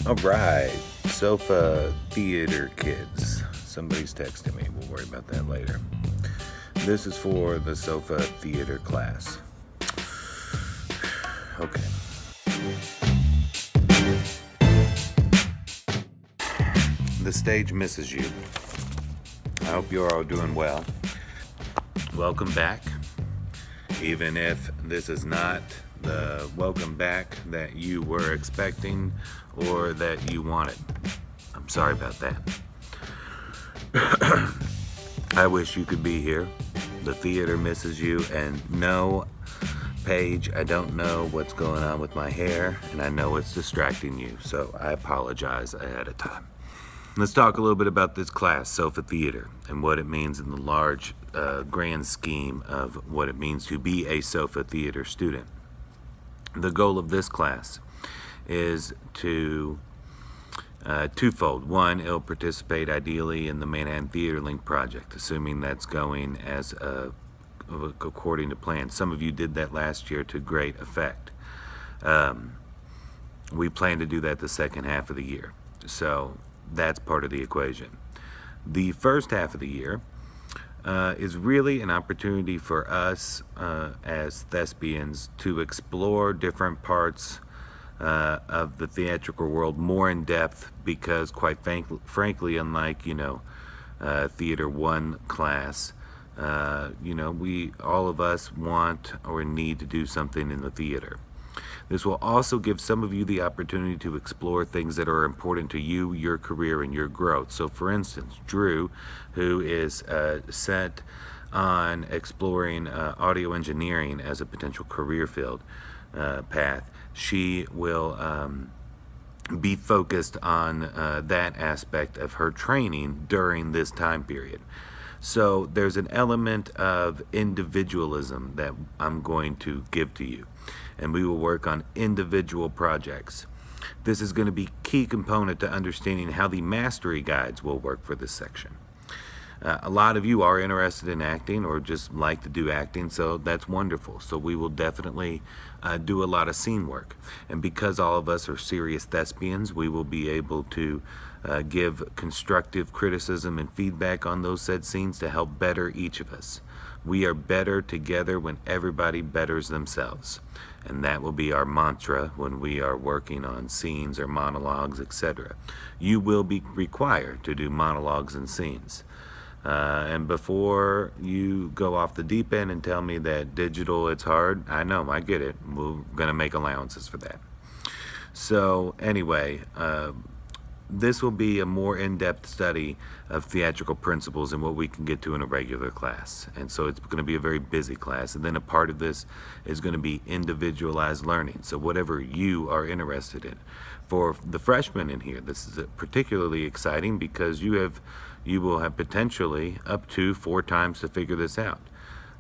All right, SoFA theater kids. Somebody's texting me. We'll worry about that later. This is for the SoFA theater class. Okay. The stage misses you. I hope you're all doing well. Welcome back. Even if this is not the welcome back that you were expecting or that you wanted. I'm sorry about that. I wish you could be here. The theater misses you, and no, Paige, I don't know what's going on with my hair, and I know it's distracting you, so I apologize ahead of time. Let's talk a little bit about this class, SoFA Theater, and what it means in the large, grand scheme of what it means to be a SoFA Theater student. The goal of this class is to twofold. One, it'll participate ideally in the Manhattan Theater Link project, assuming that's going as according to plan. Some of you did that last year to great effect. We plan to do that the second half of the year, so that's part of the equation. The first half of the year is really an opportunity for us as thespians to explore different parts of the theatrical world more in depth, because quite frankly, unlike Theater 1 class, we all of us want or need to do something in the theater. This will also give some of you the opportunity to explore things that are important to you, your career, and your growth. So for instance, Drew, who is set on exploring audio engineering as a potential career field path, she will be focused on that aspect of her training during this time period. So there's an element of individualism that I'm going to give to you, and we will work on individual projects. This is going to be a key component to understanding how the mastery guides will work for this section. A lot of you are interested in acting or just like to do acting, so that's wonderful. So we will definitely do a lot of scene work. And because all of us are serious thespians, we will be able to give constructive criticism and feedback on those said scenes to help better each of us. We are better together when everybody betters themselves. And that will be our mantra when we are working on scenes or monologues, etc. You will be required to do monologues and scenes. And before you go off the deep end and tell me that digital, it's hard, I know, I get it. We're going to make allowances for that. So anyway, this will be a more in-depth study of theatrical principles and what we can get to in a regular class. And so it's going to be a very busy class. And then a part of this is going to be individualized learning. So whatever you are interested in. For the freshmen in here, this is particularly exciting because you will have potentially up to 4 times to figure this out.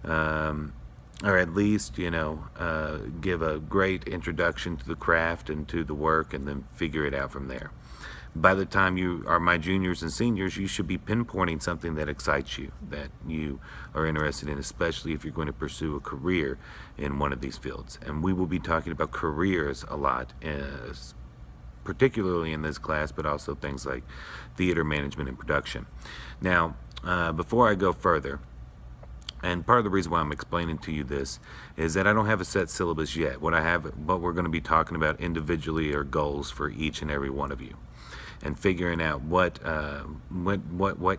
Or at least, give a great introduction to the craft and to the work, and then figure it out from there. By the time you are my juniors and seniors, you should be pinpointing something that excites you, that you are interested in, especially if you're going to pursue a career in one of these fields. And we will be talking about careers a lot, particularly in this class, but also things like theater management and production. Now, before I go further, and part of the reason why I'm explaining to you this is that I don't have a set syllabus yet. What we're going to be talking about individually are goals for each and every one of you, and figuring out what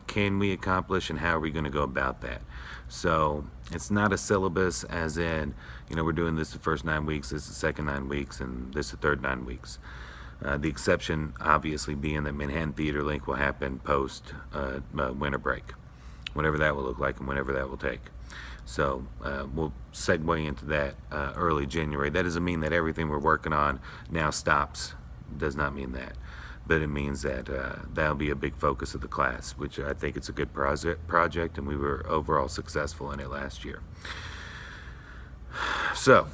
can we accomplish and how are we going to go about that. So it's not a syllabus as in, we're doing this the first 9 weeks, this is the second 9 weeks, and this is the third 9 weeks. The exception obviously being that Manhattan Theater Link will happen post winter break, whatever that will look like and whenever that will take. So we'll segue into that early January. That doesn't mean that everything we're working on now stops. It does not mean that. But it means that that'll be a big focus of the class, which I think it's a good project, and we were overall successful in it last year. So,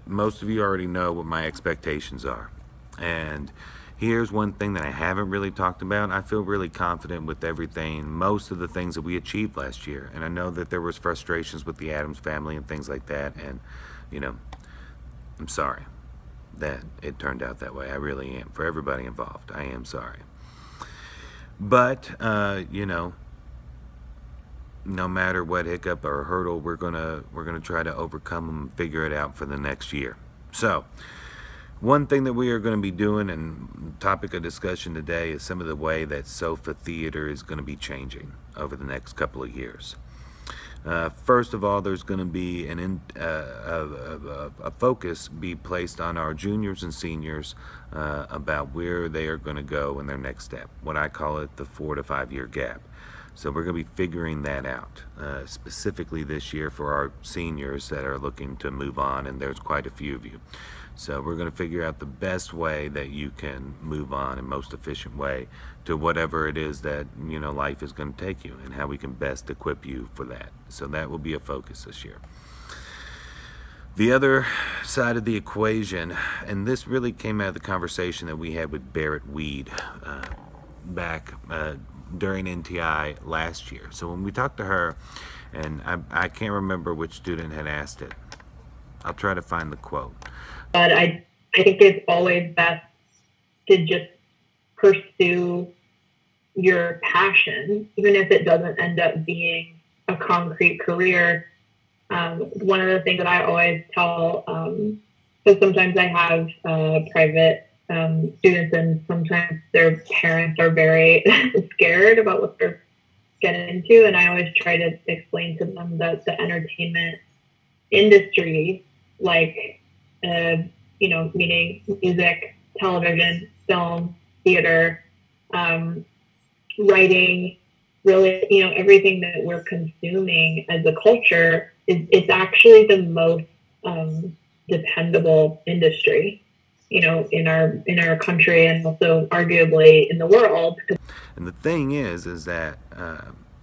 most of you already know what my expectations are. And here's one thing that I haven't really talked about. I feel really confident with everything, most of the things that we achieved last year. And I know that there was frustrations with the Addams family and things like that. And, I'm sorry. that it turned out that way. I really am. For everybody involved, I am sorry. But, no matter what hiccup or hurdle, we're gonna try to overcome them and figure it out for the next year. So, one thing that we are going to be doing, and topic of discussion today, is some of the way that SoFA theater is going to be changing over the next couple of years. First of all, there's going to be a focus be placed on our juniors and seniors about where they are going to go in their next step. What I call it the 4 to 5 year gap. So we're going to be figuring that out specifically this year for our seniors that are looking to move on, and there's quite a few of you. So we're going to figure out the best way that you can move on and most efficient way to whatever it is that life is going to take you, and how we can best equip you for that. So that will be a focus this year. The other side of the equation, and this really came out of the conversation that we had with Barrett Weed back during NTI last year. So when we talked to her, and I can't remember which student had asked it. I'll try to find the quote. But I think it's always best to just pursue your passion, even if it doesn't end up being a concrete career. One of the things that I always tell, so sometimes I have private students, and sometimes their parents are very scared about what they're getting into, and I always try to explain to them that the entertainment industry, like meaning music, television, film, theater, writing, really, everything that we're consuming as a culture, it's actually the most dependable industry, in our country, and also arguably in the world. And the thing is that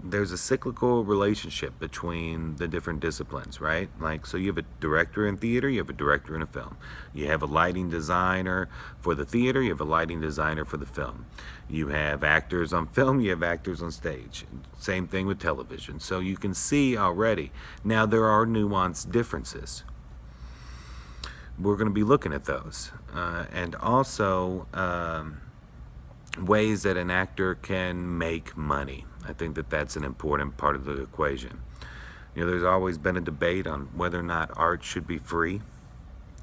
there's a cyclical relationship between the different disciplines, right? Like, so you have a director in theater, you have a director in a film. You have a lighting designer for the theater, you have a lighting designer for the film. You have actors on film, you have actors on stage. Same thing with television. So you can see already. Now, there are nuanced differences. We're going to be looking at those. And also ways that an actor can make money. I think that that's an important part of the equation. There's always been a debate on whether or not art should be free,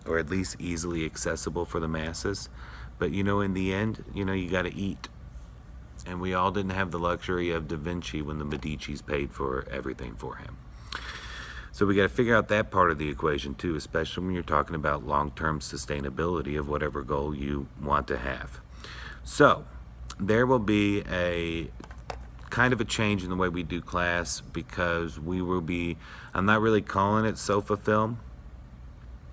or at least easily accessible for the masses. But in the end, you got to eat. And we all didn't have the luxury of Da Vinci when the Medicis paid for everything for him. So we got to figure out that part of the equation too, especially when you're talking about long-term sustainability of whatever goal you want to have. So there will be a kind of a change in the way we do class, because I'm not really calling it SoFA film,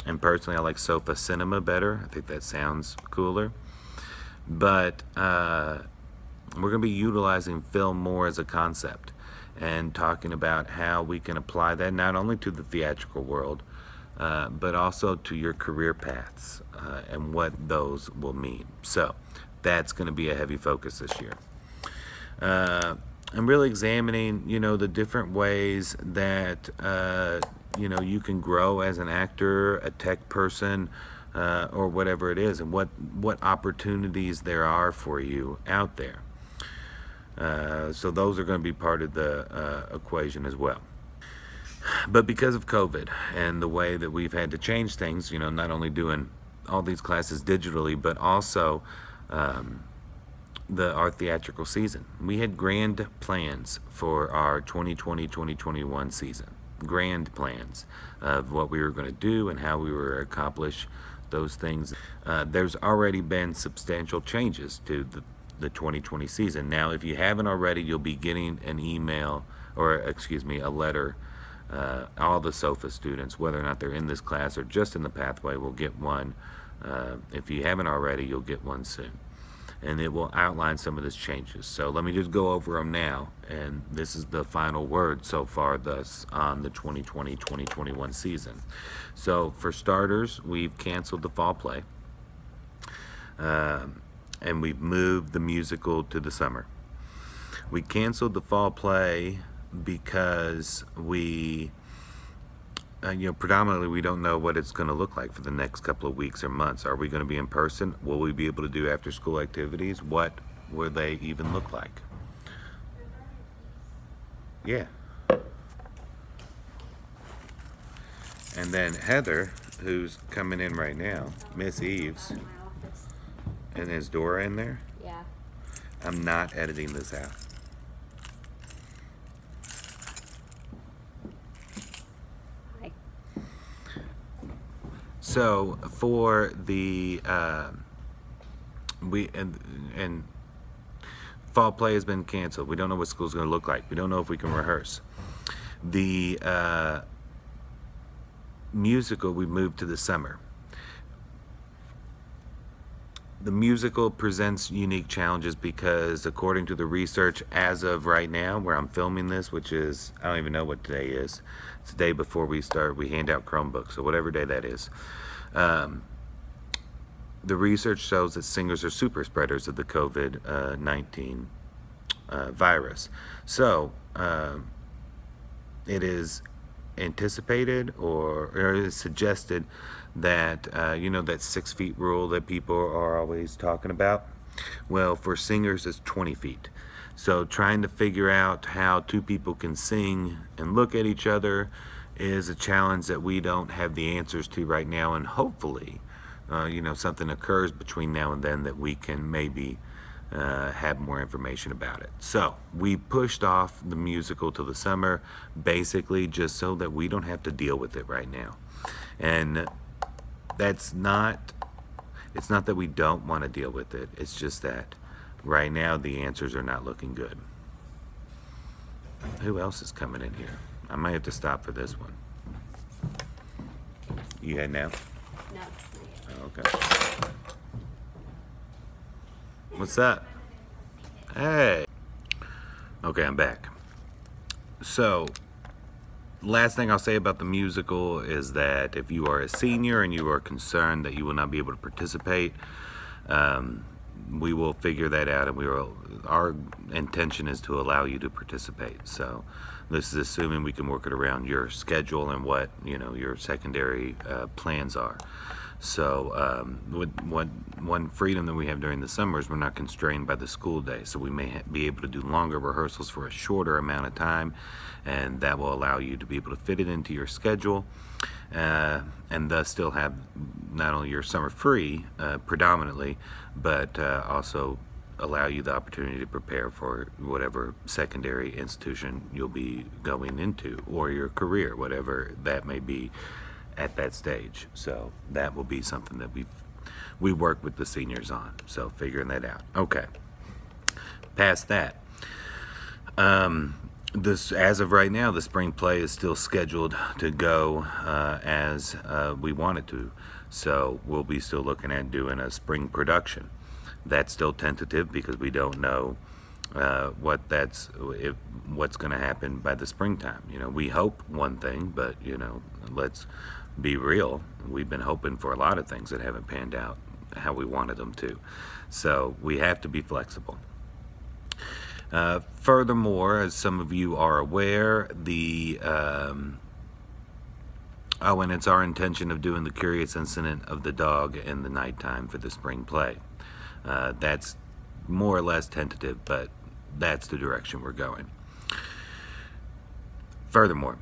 and personally I like SoFA cinema better. I think that sounds cooler. But we're going to be utilizing film more as a concept, and talking about how we can apply that not only to the theatrical world, but also to your career paths and what those will mean. So that's going to be a heavy focus this year. I'm really examining, the different ways that, you can grow as an actor, a tech person, or whatever it is, and what opportunities there are for you out there. So those are going to be part of the equation as well. But because of COVID and the way that we've had to change things, not only doing all these classes digitally, but also our theatrical season. We had grand plans for our 2020-2021 season. Grand plans of what we were going to do and how we were accomplish those things. There's already been substantial changes to the 2020 season. Now, if you haven't already, you'll be getting an email, or a letter. All the SoFA students, whether or not they're in this class or just in the pathway, will get one. If you haven't already, you'll get one soon. And it will outline some of these changes. So let me just go over them now. And this is the final word so far thus on the 2020-2021 season. So for starters, we've canceled the fall play. And we've moved the musical to the summer. We canceled the fall play because we predominantly we don't know what it's going to look like for the next couple of weeks or months. Are we going to be in person? Will we be able to do after school activities? What will they even look like? Yeah. And then Heather, who's coming in right now, Miss Eves, and is Dora in there? Yeah. I'm not editing this out. Hi. So for the and fall play has been canceled. We don't know what school's going to look like. We don't know if we can rehearse. The musical we moved to the summer. The musical presents unique challenges because according to the research as of right now where I'm filming this, which is, I don't even know what today is. It's the day before we hand out Chromebooks, so whatever day that is. The research shows that singers are super spreaders of the COVID-19 virus. So it is anticipated or it is suggested that that 6 feet rule that people are always talking about. Well, for singers it's 20 feet. So trying to figure out how two people can sing and look at each other is a challenge that we don't have the answers to right now, and hopefully something occurs between now and then that we can maybe have more information about it. So we pushed off the musical to the summer, basically just so that we don't have to deal with it right now. And it's not that we don't want to deal with it, it's just that right now the answers are not looking good. Who else is coming in here? I might have to stop for this one. You heading out? No. Oh, okay. What's up? Hey. Okay, I'm back. So, last thing I'll say about the musical is that if you are a senior and you are concerned that you will not be able to participate, we will figure that out, and our intention is to allow you to participate. So this is assuming we can work it around your schedule and what your secondary plans are. So one freedom that we have during the summer is we're not constrained by the school day, so we may be able to do longer rehearsals for a shorter amount of time, and that will allow you to be able to fit it into your schedule, and thus still have not only your summer free predominantly, but also allow you the opportunity to prepare for whatever secondary institution you'll be going into, or your career, whatever that may be at that stage. So that will be something that we work with the seniors on, so figuring that out. Okay, past that, as of right now, the spring play is still scheduled to go as we want it to, so we'll be still looking at doing a spring production. That's still tentative because we don't know what's going to happen by the springtime. We hope one thing, but let's be real. We've been hoping for a lot of things that haven't panned out how we wanted them to. So we have to be flexible. Furthermore, as some of you are aware, and it's our intention of doing the Curious Incident of the Dog in the nighttime for the spring play. That's more or less tentative, but that's the direction we're going. Furthermore,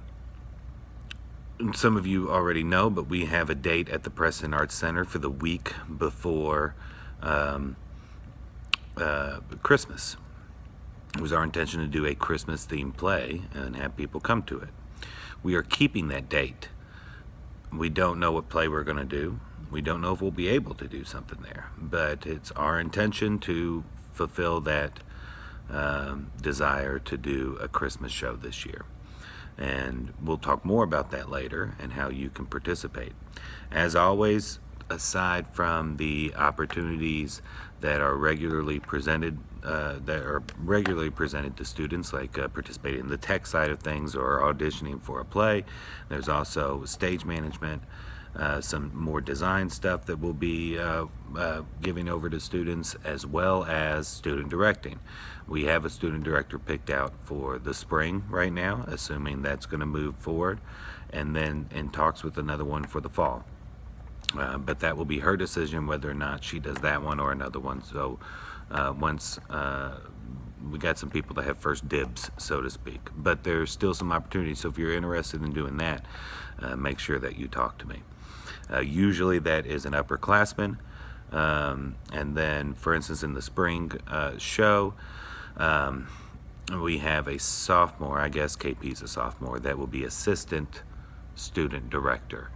some of you already know, but we have a date at the Preston Arts Center for the week before Christmas. It was our intention to do a Christmas-themed play and have people come to it. We are keeping that date. We don't know what play we're going to do. We don't know if we'll be able to do something there, but it's our intention to fulfill that desire to do a Christmas show this year. And we'll talk more about that later and how you can participate. As always, aside from the opportunities that are regularly presented to students, like participating in the tech side of things or auditioning for a play, there's also stage management, some more design stuff that we'll be giving over to students, as well as student directing. We have a student director picked out for the spring right now, assuming that's going to move forward, and then in talks with another one for the fall. But that will be her decision whether or not she does that one or another one. So once we got some people that have first dibs, so to speak. But there's still some opportunities. So if you're interested in doing that, make sure that you talk to me. Usually that is an upperclassman. And then, for instance, in the spring show, we have a sophomore. I guess KP's a sophomore. That will be assistant student director.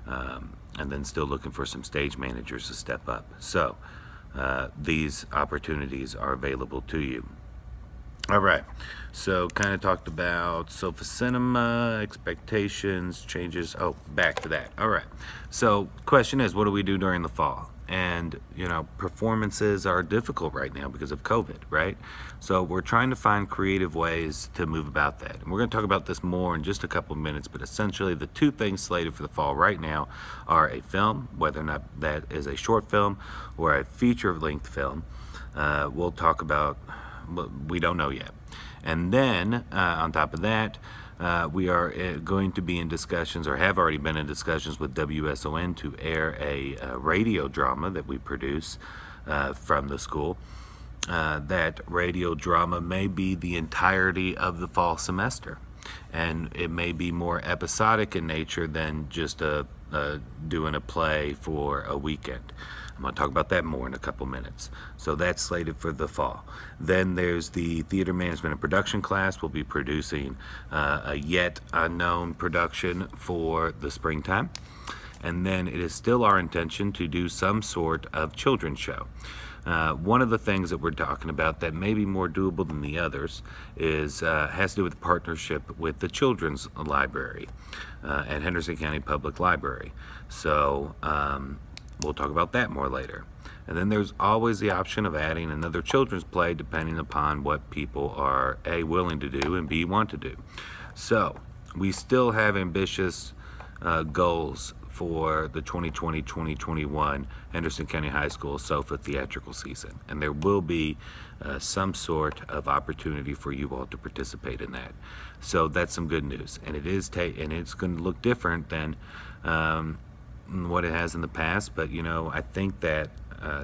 And then still looking for some stage managers to step up. So these opportunities are available to you. All right, so kind of talked about SoFA Cinema, expectations, changes. Oh, back to that. All right, so question is, what do we do during the fall? And, you know, performances are difficult right now because of COVID, right? So we're trying to find creative ways to move about that. And we're going to talk about this more in just a couple of minutes, but essentially the two things slated for the fall right now are a film, whether or not that is a short film or a feature-length film. We'll talk about, we don't know yet. And then, on top of that, we are going to be in discussions, or have already been in discussions with WSON to air a radio drama that we produce from the school. That radio drama may be the entirety of the fall semester, and it may be more episodic in nature than just doing a play for a weekend. I'm going to talk about that more in a couple minutes. So that's slated for the fall. Then there's the theater management and production class. We'll be producing a yet unknown production for the springtime. And then it is still our intention to do some sort of children's show. One of the things that we're talking about that may be more doable than the others is has to do with partnership with the children's library at Henderson County Public Library. So we'll talk about that more later. And then there's always the option of adding another children's play depending upon what people are A, willing to do, and B, want to do. So we still have ambitious goals for the 2020-2021 Henderson County High School SoFA theatrical season. And there will be some sort of opportunity for you all to participate in that. So that's some good news. And it is and it's going to look different than what it has in the past, but you know, I think that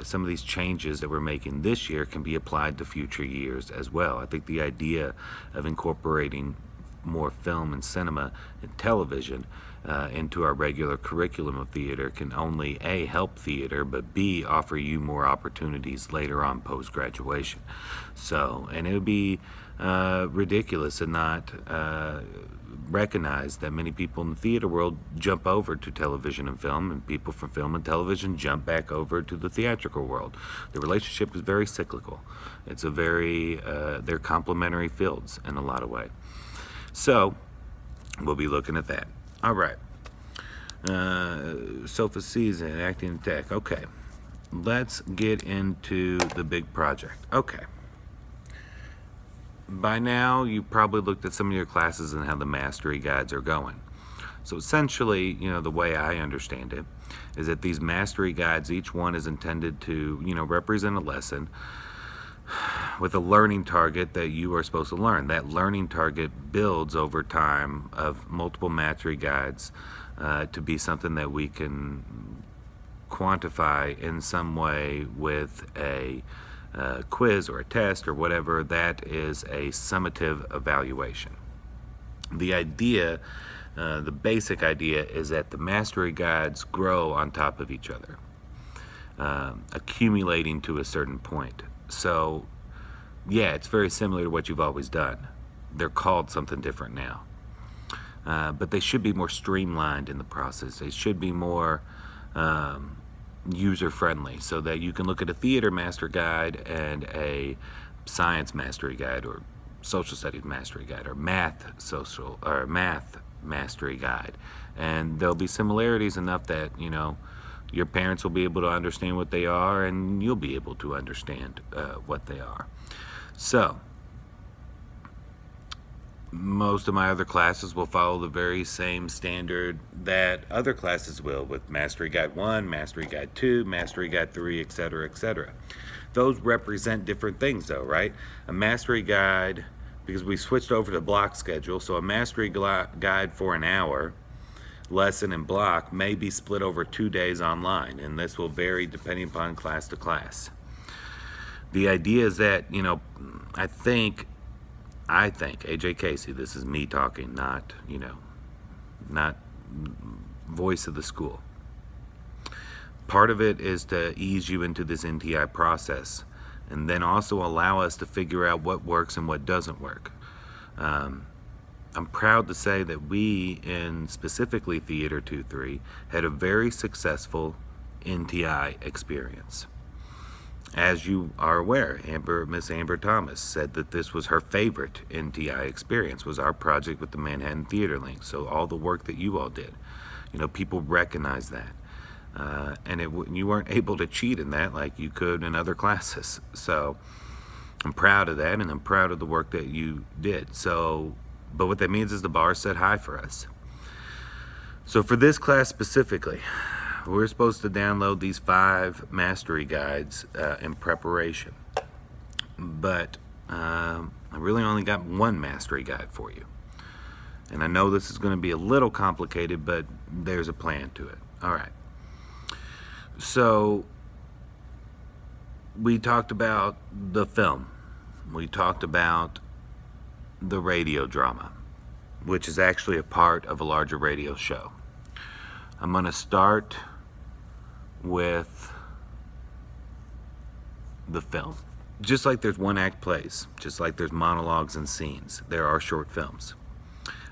some of these changes that we're making this year can be applied to future years as well. I think the idea of incorporating more film and cinema and television into our regular curriculum of theater can only A, help theater, but B, offer you more opportunities later on post-graduation. So, and it would be ridiculous and not recognize that many people in the theater world jump over to television and film, and people from film and television jump back over to the theatrical world. The relationship is very cyclical. It's a very, they're complementary fields in a lot of ways. So we'll be looking at that. All right. SoFA season, acting and tech. Okay. Let's get into the big project. Okay. By now, you probably looked at some of your classes and how the mastery guides are going. So essentially, you know, the way I understand it is that these mastery guides, each one is intended to, you know, represent a lesson with a learning target that you are supposed to learn. That learning target builds over time of multiple mastery guides to be something that we can quantify in some way with a quiz or a test or whatever. That is a summative evaluation. The idea, the basic idea, is that the mastery guides grow on top of each other, accumulating to a certain point. So yeah, it's very similar to what you've always done. They're called something different now, but they should be more streamlined in the process. They should be more user-friendly, so that you can look at a theater master guide and a science mastery guide, or social studies mastery guide, or math mastery guide, and there'll be similarities enough that, you know, your parents will be able to understand what they are, and you'll be able to understand what they are. So most of my other classes will follow the very same standard that other classes will, with Mastery Guide 1, Mastery Guide 2, Mastery Guide 3, etc., etc. Those represent different things though, right? A Mastery Guide, because we switched over to block schedule, so a Mastery Guide for an hour lesson and block may be split over 2 days online, and this will vary depending upon class to class. The idea is that, I think, AJ Casey, this is me talking, not voice of the school. Part of it is to ease you into this NTI process, and then also allow us to figure out what works and what doesn't work. I'm proud to say that we, in specifically Theater 2-3, had a very successful NTI experience. As you are aware, Miss Amber Thomas said that this was her favorite NTI experience, was our project with the Manhattan Theater Link. So all the work that you all did, people recognize that. And you weren't able to cheat in that like you could in other classes. So I'm proud of that, and I'm proud of the work that you did. But what that means is the bar is set high for us. So for this class specifically, we're supposed to download these 5 mastery guides in preparation. But I really only got 1 mastery guide for you. And I know this is going to be a little complicated, but there's a plan to it. All right. So we talked about the film. We talked about the radio drama, which is actually a part of a larger radio show. I'm going to start with the film. Just like there's one-act plays, just like there's monologues and scenes, there are short films.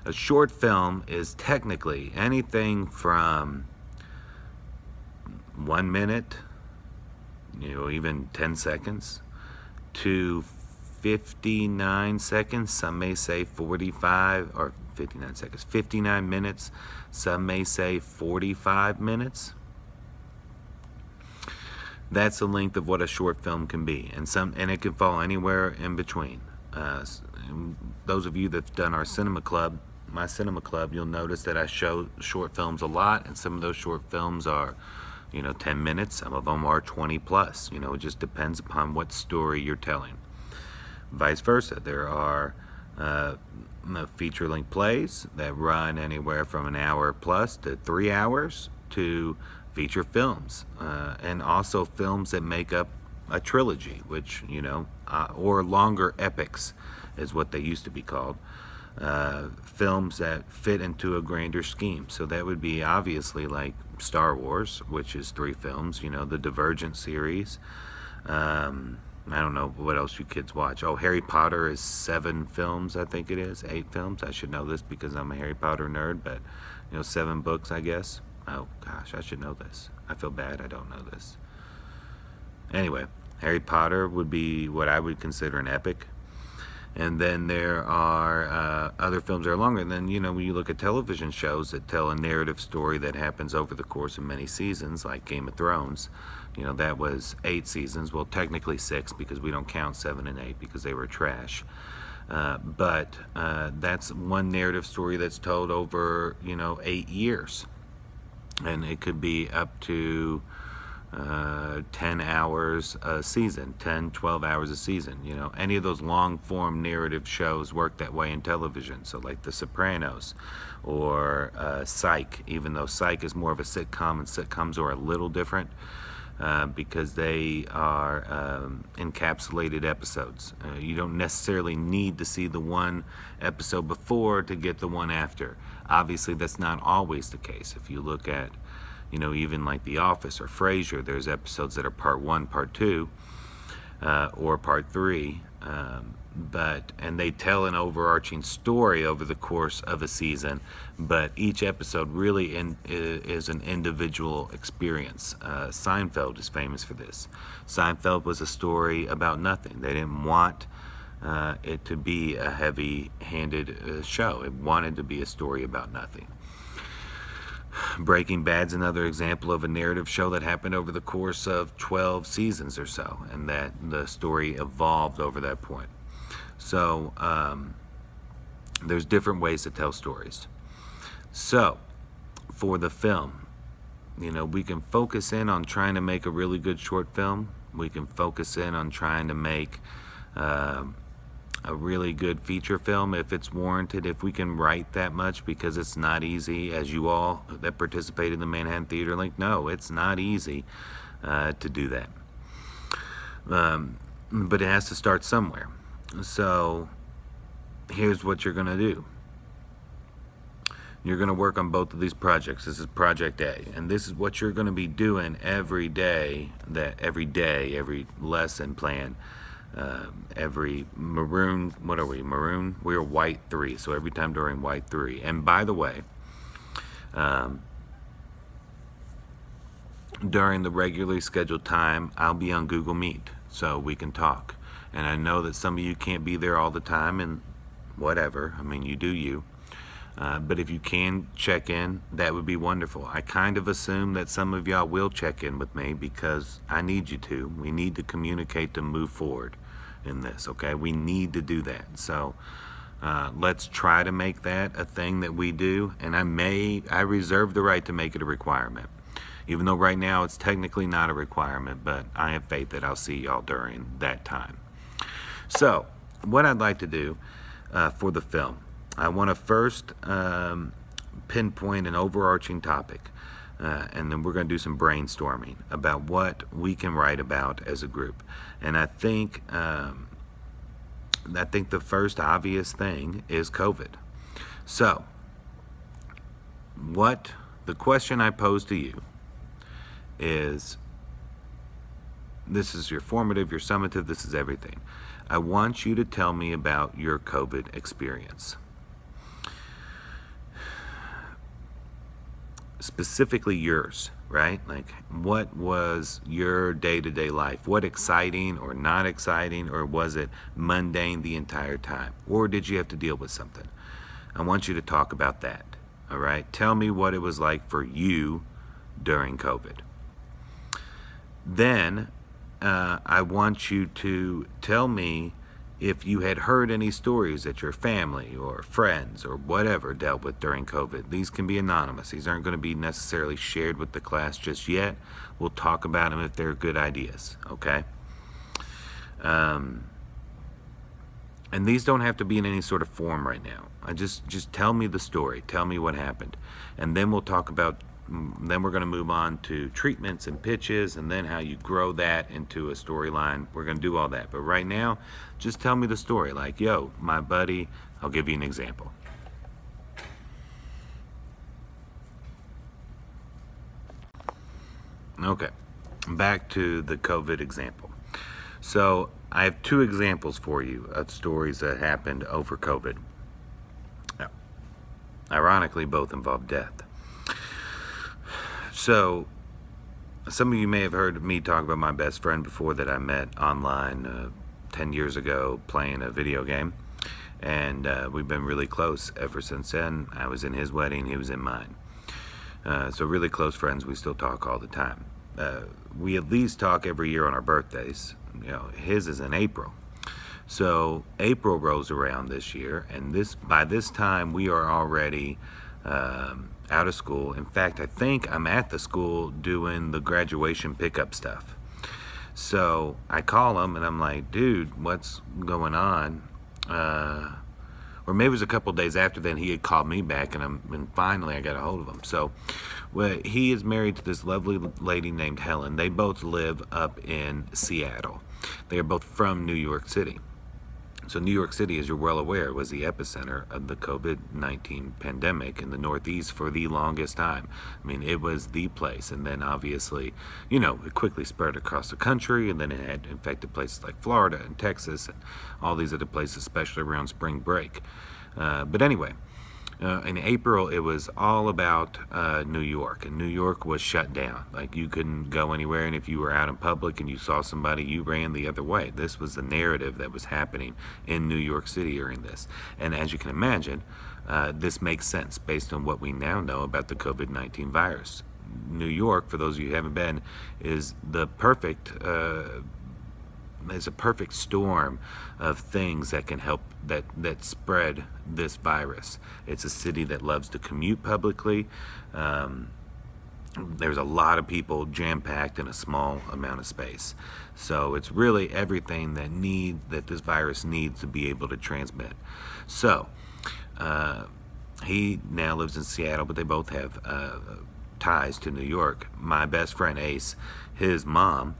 A short film is technically anything from 1 minute, even 10 seconds, to 59 seconds. Some may say 45, or 59 seconds, 59 minutes. Some may say 45 minutes. That's the length of what a short film can be, and it can fall anywhere in between. Those of you that've done our cinema club, my cinema club, you'll notice that I show short films a lot, and some of those short films are 10 minutes. Some of them are 20 plus. It just depends upon what story you're telling. Vice versa, there are feature-length plays that run anywhere from an hour plus to 3 hours, to feature films, and also films that make up a trilogy, which, or longer epics is what they used to be called. Films that fit into a grander scheme. So that would be obviously like Star Wars, which is 3 films, the Divergent series. I don't know what else you kids watch. Oh, Harry Potter is 7 films, I think it is. 8 films. I should know this because I'm a Harry Potter nerd, but 7 books, I guess. Oh gosh, I should know this. I feel bad I don't know this. Anyway, Harry Potter would be what I would consider an epic. And then there are other films that are longer. And then, when you look at television shows that tell a narrative story that happens over the course of many seasons, like Game of Thrones, that was 8 seasons. Well, technically 6, because we don't count 7 and 8 because they were trash. But that's one narrative story that's told over, 8 years. And it could be up to 10 hours a season, 10, 12 hours a season. Any of those long form narrative shows work that way in television. So like The Sopranos or Psych, even though Psych is more of a sitcom, and sitcoms are a little different because they are encapsulated episodes. You don't necessarily need to see the one episode before to get the one after. Obviously, that's not always the case. If you look at even like The Office or Frasier, there's episodes that are part 1, part 2, or part 3, and they tell an overarching story over the course of a season, but each episode really is an individual experience. Seinfeld is famous for this. Seinfeld was a story about nothing. They didn't want it to be a heavy-handed show. It wanted to be a story about nothing. Breaking Bad's another example of a narrative show that happened over the course of 12 seasons or so, and that the story evolved over that point. So there's different ways to tell stories. So for the film, we can focus in on trying to make a really good short film. We can focus in on trying to make a really good feature film if it's warranted, if we can write that much, because it's not easy, as you all that participate in the Manhattan Theater Link know, it's not easy to do that. But it has to start somewhere. So here's what you're going to do. You're going to work on both of these projects. This is Project A, and this is what you're going to be doing every day, every lesson plan, every maroon, what are we, maroon? We're white 3, so every time during white 3. And by the way, during the regularly scheduled time, I'll be on Google Meet, so we can talk. And I know that some of you can't be there all the time, and whatever, I mean, you do you. But if you can check in, that would be wonderful. I kind of assume that some of y'all will check in with me because I need you to. We need to communicate to move forward in this, okay? We need to do that. So let's try to make that a thing that we do, and I reserve the right to make it a requirement. Even though right now it's technically not a requirement, but I have faith that I'll see y'all during that time. So what I'd like to do for the film, I want to first pinpoint an overarching topic, and then we're going to do some brainstorming about what we can write about as a group. And I think the first obvious thing is COVID. So, the question I pose to you is, this is your formative, your summative, this is everything. I want you to tell me about your COVID experience. Specifically yours, right? Like, what was your day-to-day life? What exciting or not exciting, or was it mundane the entire time? Or did you have to deal with something? I want you to talk about that, all right? Tell me what it was like for you during COVID. Then I want you to tell me if you had heard any stories that your family or friends or whatever dealt with during COVID. These can be anonymous. These aren't going to be necessarily shared with the class just yet. We'll talk about them if they're good ideas, okay? And these don't have to be in any sort of form right now. Just tell me the story. Tell me what happened. And then we'll talk about, then we're going to move on to treatments and pitches, and then how you grow that into a storyline. We're going to do all that. But right now, just tell me the story. Like, yo, my buddy, I'll give you an example. Okay, back to the COVID example. So I have 2 examples for you of stories that happened over COVID. Now, ironically, both involve death. So, some of you may have heard me talk about my best friend before that I met online 10 years ago playing a video game. And we've been really close ever since then. I was in his wedding, he was in mine. So really close friends, we still talk all the time. We at least talk every year on our birthdays. You know, his is in April. So April rolls around this year, and by this time we are already out of school. In fact, I think I'm at the school doing the graduation pickup stuff. So I call him and I'm like, dude, what's going on? Or maybe it was a couple days after then he had called me back, and finally I got a hold of him. So he is married to this lovely lady named Helen. They both live up in Seattle. They are both from New York City. So New York City, as you're well aware, was the epicenter of the COVID-19 pandemic in the Northeast for the longest time. I mean, it was the place. And then obviously, you know, it quickly spread across the country, and then it had infected places like Florida and Texas and all these other places, especially around spring break. But anyway, in April, it was all about New York, and New York was shut down. Like, you couldn't go anywhere, and if you were out in public and you saw somebody, you ran the other way. This was the narrative that was happening in New York City during this. And as you can imagine, this makes sense based on what we now know about the COVID-19 virus. New York, for those of you who haven't been, is the perfect is a perfect storm of things that can help that spread this virus. It's a city that loves to commute publicly. there's a lot of people jam-packed in a small amount of space. So it's really everything that this virus needs to be able to transmit. So he now lives in Seattle, but they both have ties to New York. My best friend Ace, his mom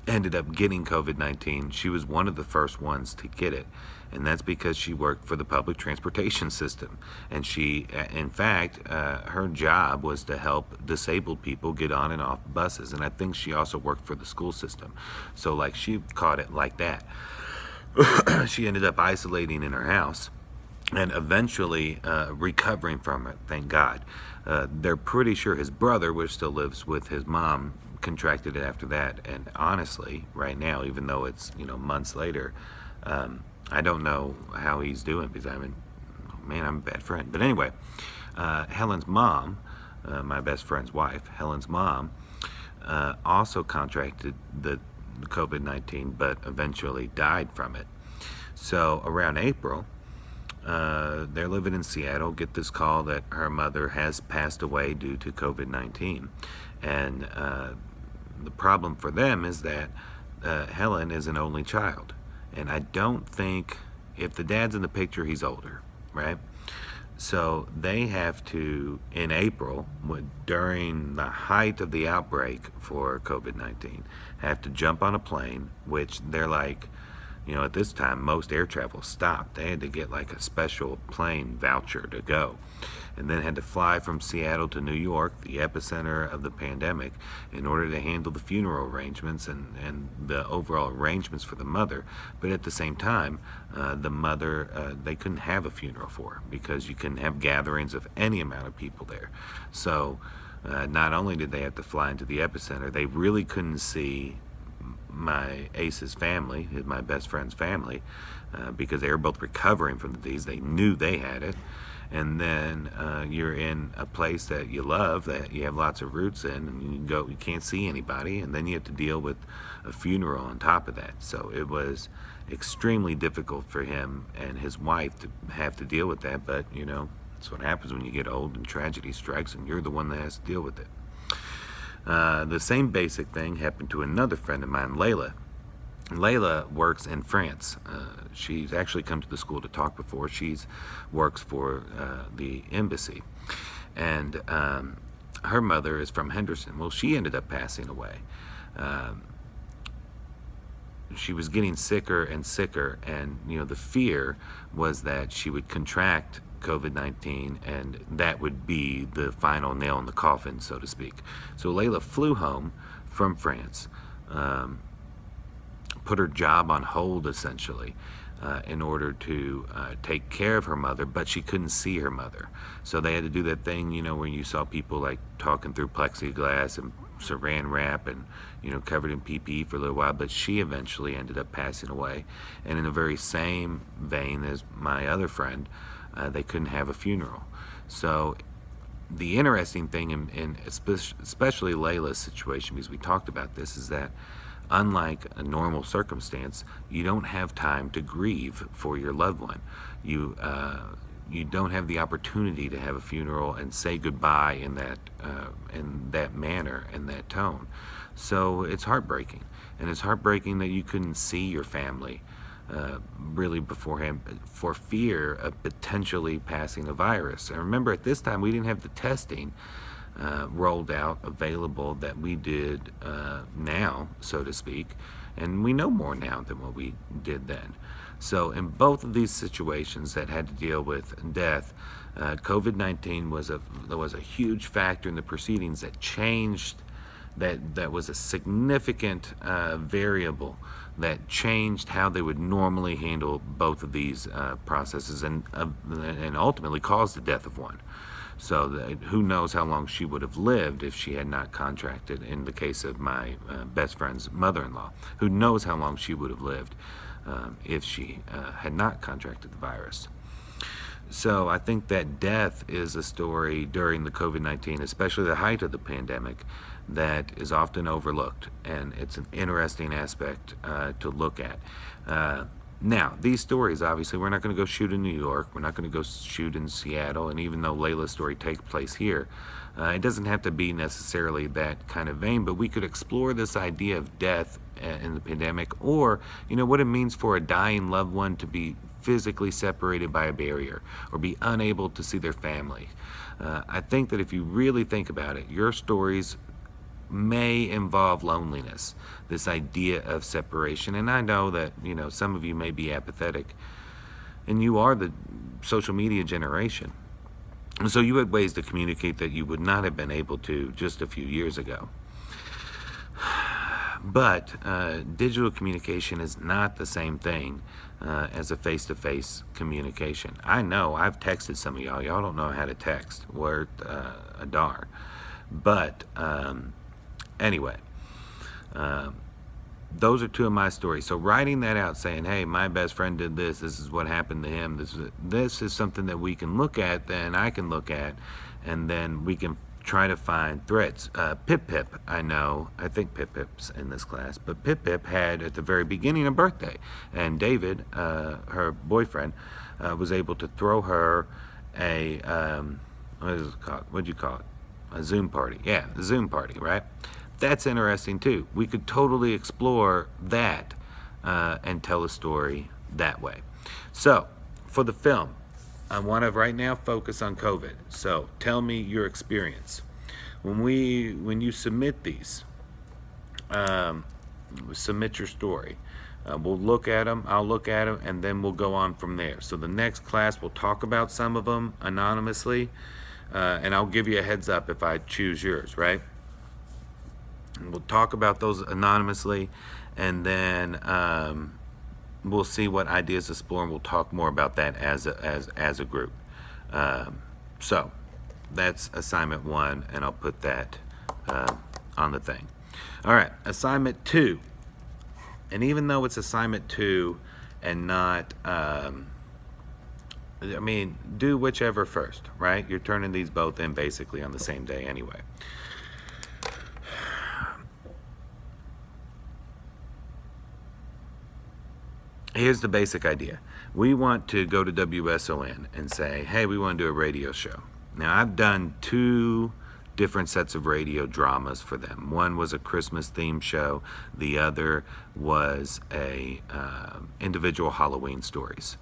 ended up getting COVID-19. She was one of the first ones to get it, and that's because she worked for the public transportation system. And she, in fact, her job was to help disabled people get on and off buses. And I think she also worked for the school system. So, like, she caught it like that. She ended up isolating in her house and eventually recovering from it, thank God. They're pretty sure his brother, which still lives with his mom, contracted it after that. And honestly, right now, even though it's, months later, I don't know how he's doing, because I'm a bad friend. But anyway, Helen's mom, my best friend's wife, Helen's mom, also contracted the COVID-19, but eventually died from it. So around April, they're living in Seattle, get this call that her mother has passed away due to COVID-19. And the problem for them is that Helen is an only child. And I don't think, if the dad's in the picture, he's older, right? So they have to, in April, during the height of the outbreak for COVID-19, have to jump on a plane, which they're like, at this time, most air travel stopped. They had to get like a special plane voucher to go. And then had to fly from Seattle to New York, the epicenter of the pandemic, in order to handle the funeral arrangements and the overall arrangements for the mother. But at the same time, the mother, they couldn't have a funeral for her, because you couldn't have gatherings of any amount of people there. So not only did they have to fly into the epicenter, they really couldn't see my Ace's family, my best friend's family, because they were both recovering from the disease. They knew they had it. And then you're in a place that you love, that you have lots of roots in, and you can't see anybody, and then you have to deal with a funeral on top of that. So it was extremely difficult for him and his wife to have to deal with that. But that's what happens when you get old and tragedy strikes, and you're the one that has to deal with it. The same basic thing happened to another friend of mine, Layla. Layla works in France. She's actually come to the school to talk before. She works for the embassy. And her mother is from Henderson. Well, she ended up passing away. She was getting sicker and sicker, and the fear was that she would contract COVID-19, and that would be the final nail in the coffin, so to speak. So Layla flew home from France, put her job on hold essentially, in order to take care of her mother, but she couldn't see her mother. So they had to do that thing, where you saw people like talking through plexiglass and saran wrap and covered in PPE for a little while. But she eventually ended up passing away. And in the very same vein as my other friend, they couldn't have a funeral. So the interesting thing, in especially Layla's situation, because we talked about this, is that unlike a normal circumstance, you don't have time to grieve for your loved one. You don't have the opportunity to have a funeral and say goodbye in that manner, in that tone. So it's heartbreaking, and it's heartbreaking that you couldn't see your family really beforehand, for fear of potentially passing a virus. And remember, at this time, we didn't have the testing rolled out, available, that we did now, so to speak, and we know more now than what we did then. So in both of these situations that had to deal with death, COVID-19 was a huge factor in the proceedings that changed, that was a significant variable that changed how they would normally handle both of these processes, and ultimately caused the death of one. So who knows how long she would have lived if she had not contracted. In the case of my best friend's mother-in-law, who knows how long she would have lived if she had not contracted the virus. So I think that death is a story during the COVID-19, especially the height of the pandemic, that is often overlooked, and it's an interesting aspect to look at. Now, these stories, obviously, we're not going to go shoot in New York. We're not going to go shoot in Seattle. And even though Layla's story takes place here, it doesn't have to be necessarily that kind of vein, but we could explore this idea of death in the pandemic, or, what it means for a dying loved one to be physically separated by a barrier or be unable to see their family. I think that if you really think about it, your stories may involve loneliness, this idea of separation. And I know that, some of you may be apathetic, and you are the social media generation. And so you had ways to communicate that you would not have been able to just a few years ago. But digital communication is not the same thing as a face-to-face communication. I know I've texted some of y'all. Y'all don't know how to text. Word a darn. But anyway, those are two of my stories. So writing that out, saying, hey, my best friend did this. This is what happened to him. This is something that we can look at, then I can look at, and then we can try to find threads. Pip, I think Pip's in this class, but Pip had at the very beginning a birthday, and David, her boyfriend, was able to throw her a, what is it called? What'd you call it? A Zoom party. Yeah, the Zoom party, right? That's interesting too. We could totally explore that and tell a story that way. So, for the film, I want to right now focus on COVID. So tell me your experience. When you submit these, submit your story. We'll look at them, I'll look at them, and then we'll go on from there. So the next class, we'll talk about some of them anonymously, and I'll give you a heads up if I choose yours, right? And we'll talk about those anonymously, and then we'll see what ideas to explore, and we'll talk more about that as a group. So that's assignment 1, and I'll put that on the thing. All right, assignment 2. And even though it's assignment 2 and not, do whichever first, right? You're turning these both in basically on the same day anyway. Here's the basic idea. We want to go to WSON and say, hey, we want to do a radio show. Now, I've done 2 different sets of radio dramas for them. One was a Christmas themed show. The other was a individual Halloween stories.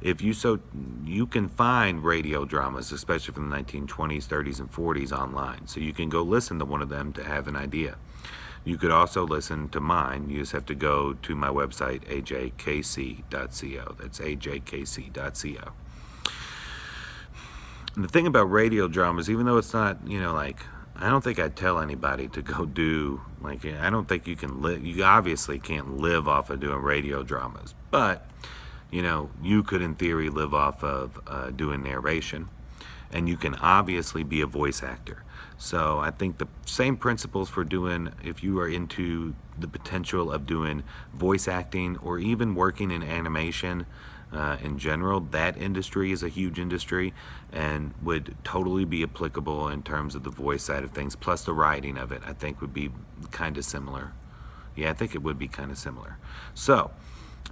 You can find radio dramas, especially from the 1920s, 30s, and 40s online. So you can go listen to one of them to have an idea. You could also listen to mine. You just have to go to my website, ajkc.co. That's ajkc.co. And the thing about radio dramas, even though it's not, I don't think I'd tell anybody to go do, I don't think you can live, you obviously can't live off of doing radio dramas. But, you could in theory live off of doing narration. And you can obviously be a voice actor. So I think the same principles for doing, if you are into the potential of doing voice acting or even working in animation in general, that industry is a huge industry and would totally be applicable in terms of the voice side of things, plus the writing of it, I think would be kind of similar. Yeah, I think it would be kind of similar. So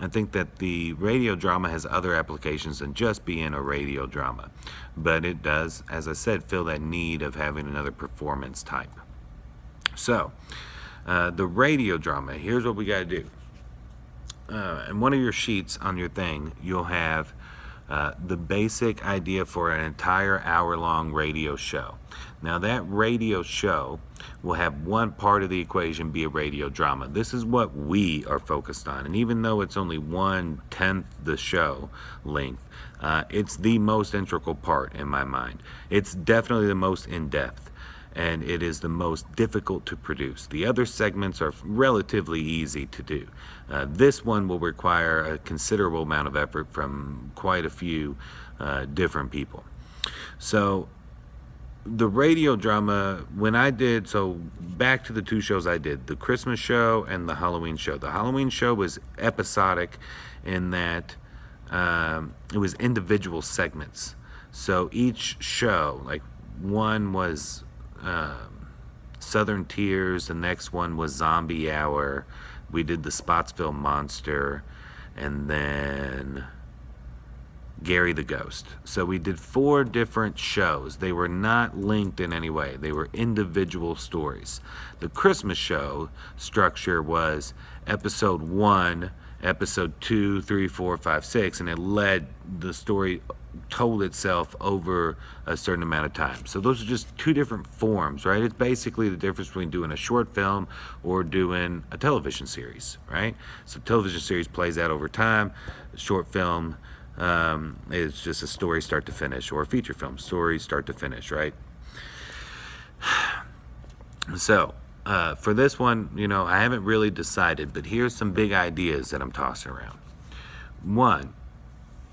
I think that the radio drama has other applications than just being a radio drama. But it does, as I said, feel that need of having another performance type. So, the radio drama, here's what we got to do. In one of your sheets on your thing, you'll have the basic idea for an entire hour-long radio show. Now, that radio show will have one part of the equation be a radio drama. This is what we are focused on. And even though it's only 1/10 the show length, it's the most integral part in my mind. It's definitely the most in-depth, and it is the most difficult to produce. The other segments are relatively easy to do. This one will require a considerable amount of effort from quite a few different people. So the radio drama, when I did, so back to the 2 shows I did, the Christmas show and the Halloween show. The Halloween show was episodic in that it was individual segments. So each show, like one was Southern Tears, the next one was Zombie Hour, we did the Spotsville Monster, and then Gary the Ghost. So we did 4 different shows. They were not linked in any way. They were individual stories. The Christmas show structure was episode 1, episode 2, 3, 4, 5, 6, and it led the story, told itself over a certain amount of time. So those are just 2 different forms, right? It's basically the difference between doing a short film or doing a television series, right? So television series plays out over time. A short film is just a story start to finish, or a feature film story start to finish, right? So for this one, I haven't really decided, but here's some big ideas that I'm tossing around. One,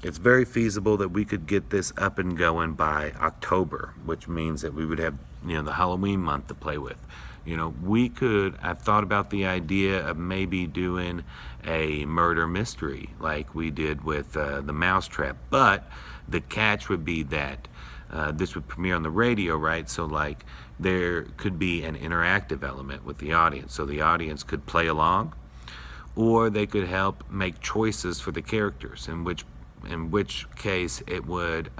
it's very feasible that we could get this up and going by October, which means that we would have, the Halloween month to play with. I've thought about the idea of maybe doing a murder mystery like we did with the Mousetrap, but the catch would be that this would premiere on the radio, right? So like there could be an interactive element with the audience, so the audience could play along, or they could help make choices for the characters, in which case it would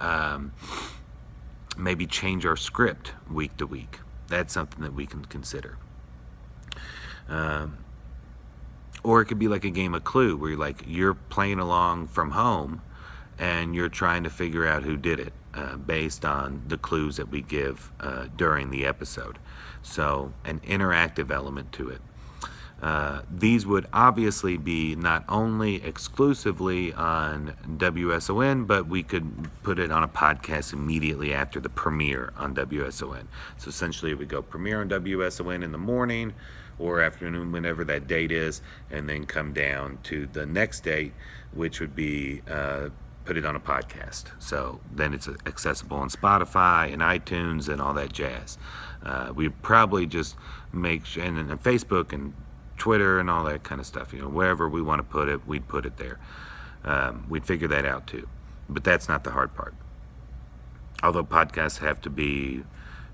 maybe change our script week to week. That's something that we can consider. Or it could be like a game of Clue, where you're playing along from home and you're trying to figure out who did it based on the clues that we give during the episode. So an interactive element to it. These would obviously be not only exclusively on WSON, but we could put it on a podcast immediately after the premiere on WSON. So essentially it would go premiere on WSON in the morning or afternoon, whenever that date is, and then come down to the next date, which would be put it on a podcast. So then it's accessible on Spotify and iTunes and all that jazz. We'd probably just make, and Facebook and Twitter and all that kind of stuff, wherever we want to put it, we'd put it there. We'd figure that out too, but that's not the hard part. Although podcasts have to be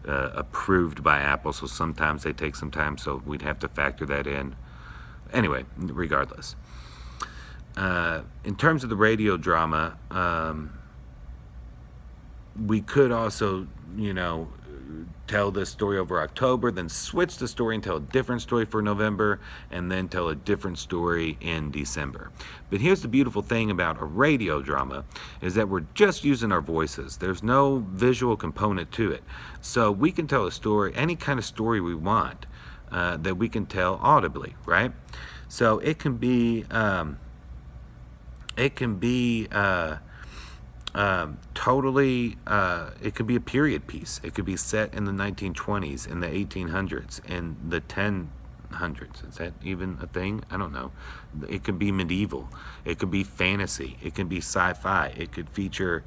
approved by Apple, so sometimes they take some time, so we'd have to factor that in. Anyway, regardless. In terms of the radio drama, we could also, tell this story over October, then switch the story and tell a different story for November, and then tell a different story in December. But here's the beautiful thing about a radio drama, is that we're just using our voices. There's no visual component to it. So we can tell a story, any kind of story we want, that we can tell audibly, right? So it can be totally, it could be a period piece. It could be set in the 1920s, in the 1800s, in the 1000s. Is that even a thing? I don't know. It could be medieval. It could be fantasy. It could be sci-fi. It could feature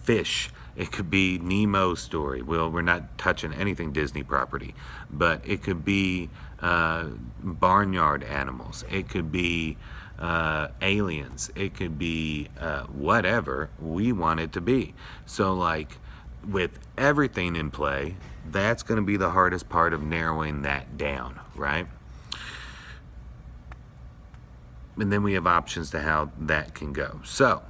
fish. It could be Nemo's story. Well, we're not touching anything Disney property, but it could be barnyard animals. It could be aliens. It could be whatever we want it to be. So like with everything in play, that's going to be the hardest part of narrowing that down, right? And then we have options to how that can go. So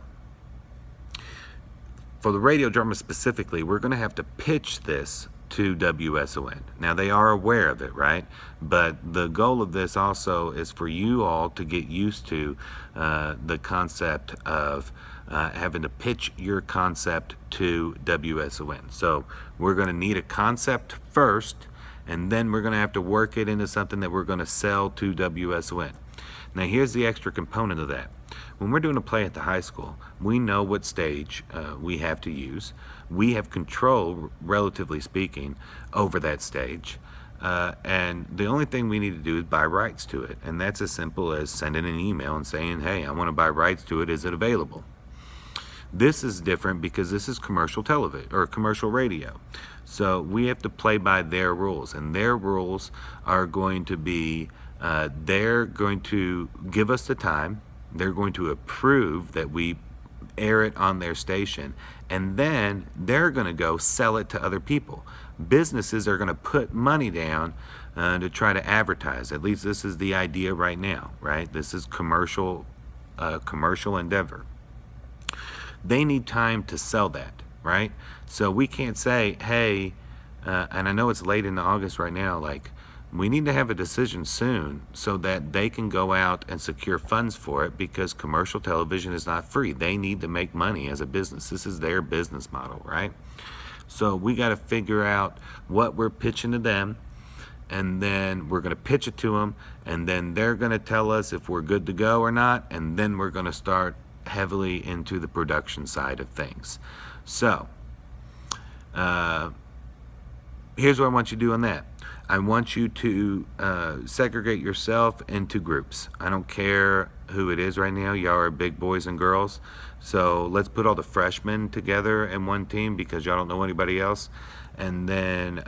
for the radio drama specifically, we're going to have to pitch this to WSON. Now they are aware of it, right? But the goal of this also is for you all to get used to the concept of having to pitch your concept to WSON. So we're going to need a concept first, and then we're going to have to work it into something that we're going to sell to WSON. Now here's the extra component of that. When we're doing a play at the high school, we know what stage we have to use. We have control, relatively speaking, over that stage. And the only thing we need to do is buy rights to it. And that's as simple as sending an email and saying, hey, I want to buy rights to it. Is it available? This is different because this is commercial television or commercial radio. So we have to play by their rules. And their rules are going to be, they're going to give us the time. They're going to approve that we air it on their station, and then they're going to go sell it to other people. Businesses are going to put money down to try to advertise. At least this is the idea right now, right? This is commercial a commercial endeavor, they need time to sell that, right? So we can't say, hey, and I know it's late in August right now, like, we need to have a decision soon so that they can go out and secure funds for it, because commercial television is not free. They need to make money as a business. This is their business model, right? So we got to figure out what we're pitching to them, and then we're going to pitch it to them, and then they're going to tell us if we're good to go or not, and then we're going to start heavily into the production side of things. So here's what I want you to do on that. I want you to segregate yourself into groups. I don't care who it is right now. Y'all are big boys and girls. So let's put all the freshmen together in one team, because y'all don't know anybody else. And then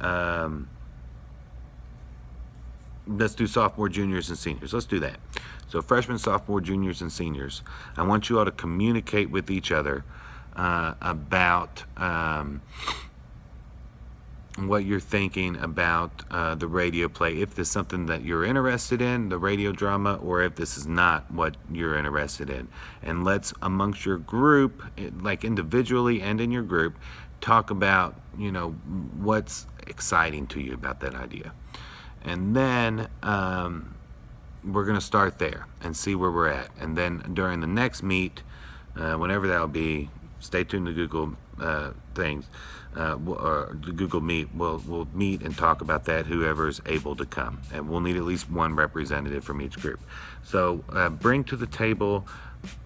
let's do sophomore, juniors, and seniors. Let's do that. So freshmen, sophomore, juniors, and seniors. I want you all to communicate with each other about what you're thinking about the radio play, if this is something that you're interested in, the radio drama, or if this is not what you're interested in. And let's, amongst your group, like individually and in your group, talk about, you know, what's exciting to you about that idea. And then we're going to start there and see where we're at. And then during the next meet, whenever that'll be, stay tuned to Google things, or the Google Meet. We'll meet and talk about that, whoever's able to come. And we'll need at least one representative from each group. So bring to the table,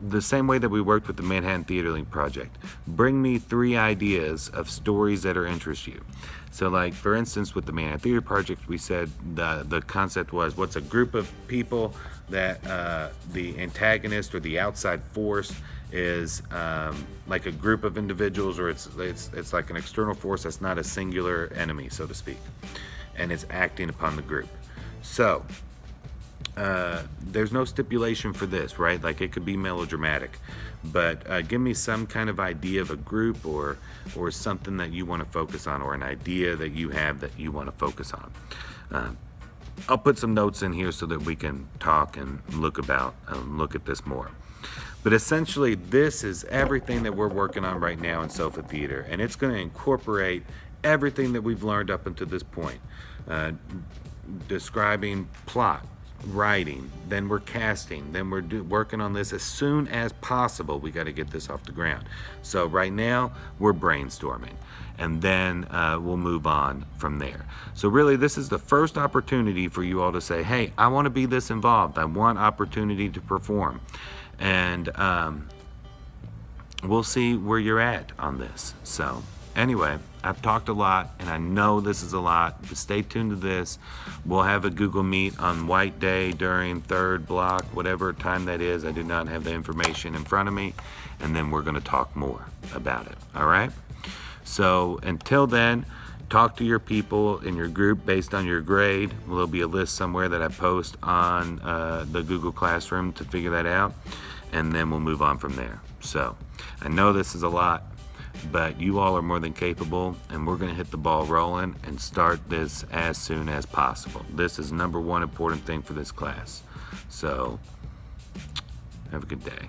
the same way that we worked with the Manhattan Theater Link project, bring me 3 ideas of stories that interest you. So like, for instance, with the Manhattan Theater Project, we said the concept was, what's a group of people that the antagonist or the outside force is like a group of individuals, or it's like an external force that's not a singular enemy, so to speak, and it's acting upon the group. So there's no stipulation for this, right? Like, it could be melodramatic, but give me some kind of idea of a group, or something that you want to focus on, or an idea that you have that you want to focus on. I'll put some notes in here so that we can talk and look at this more. But essentially, this is everything that we're working on right now in SoFA Theater, and it's going to incorporate everything that we've learned up until this point. Describing plot, writing, then we're casting, then we're working on this as soon as possible. We got to get this off the ground. So right now, we're brainstorming, and then we'll move on from there. So really, this is the first opportunity for you all to say, hey, I want to be this involved. I want opportunity to perform. And we'll see where you're at on this. So anyway, I've talked a lot, and I know this is a lot, but stay tuned to this. We'll have a Google Meet on White Day during 3rd block, whatever time that is. I do not have the information in front of me. And then we're going to talk more about it. All right? So until then, talk to your people in your group based on your grade. There'll be a list somewhere that I post on the Google Classroom to figure that out. And then we'll move on from there. So I know this is a lot, but you all are more than capable, and we're going to hit the ball rolling and start this as soon as possible. This is #1 important thing for this class. So have a good day.